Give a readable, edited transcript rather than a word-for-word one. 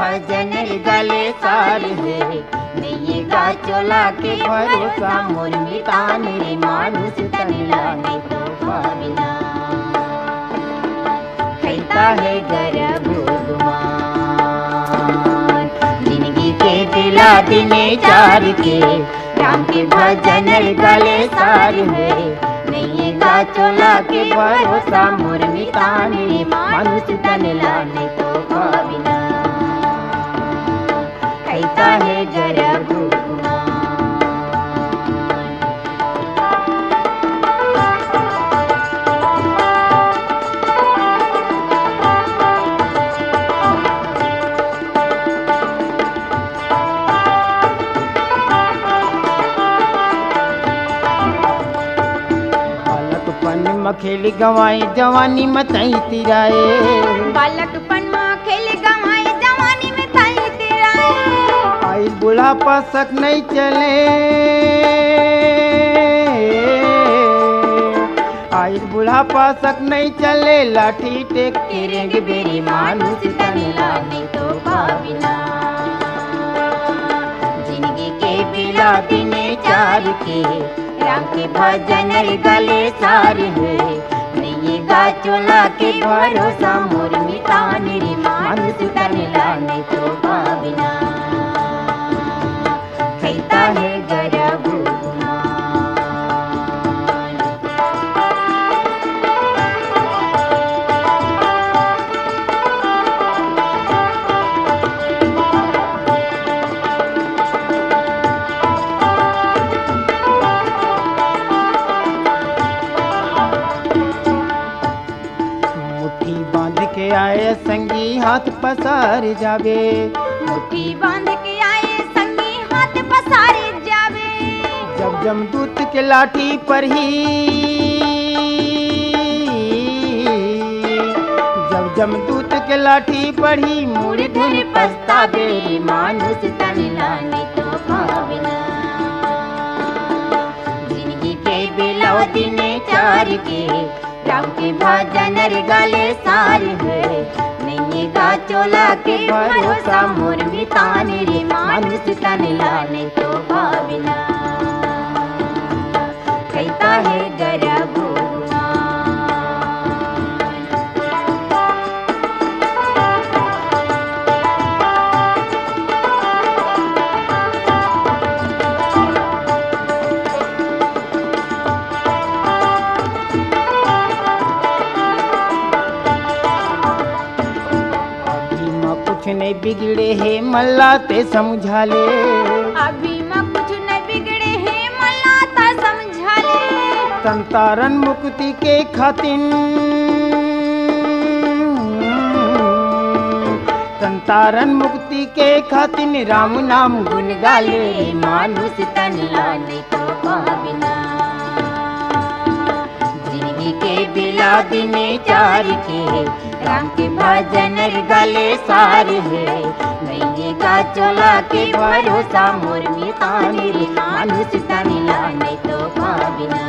भजन गले सार है नहीं गा चोला के भरोसा मोर मितान रे मानुष तन लाने तो पाविना कहता है गर्भ गुमान जिंदगी के दिला दिने चार के राम के भजन गले सार है नहीं गा चोला के भरोसा मोर मितान रे मानुष तन लाने तो पाविना कहता है गर्भ खेल गवाए जवानी में तई तिराए बालकपन में खेल गवाए जवानी में तई तिराए आई बुढ़ापा सक नहीं चले आई बुढ़ापा सक नहीं चले लाठी टेक के रेंग बेरी मानुष तन लाने तो पाविना जिंदगी के बिला दिने चार के राम के भजन गले सार है नहीं गा चोला के भरोसा मोर मितान रे मानुष तन लाने तो पाविना कहता है गर्भ आए संगी हाथ पसार जावे मुट्ठी बांध के आए संगी हाथ पसार जावे जब जमदूत के लाठी पर ही जब जमदूत के लाठी पर ही मूर्धर पछतावे मानुष तन लाने तो पाविना जिंदगी के बिलाव दिने चार के राम के भजन गले सार है नहीं गा चोला के भरोसा मोर मितान रे मानुष तन लाने तो पाविना कहता है गर्भ नहीं बिगड़े है मल्ला ते समझा ले अभी माँ कुछ नहीं बिगड़े है मल्ला ता समझा ले संतारन मुक्ति के खातिन संतारन मुक्ति के खातिन राम नाम गुण गाले मानुष तन लाने तो पाविना जिंदगी के बिला दिने चार के राम के भजन गले सार है नहीं गा चोला के भरोसा मोर मितान रे मानुष तन लाने तो पाविना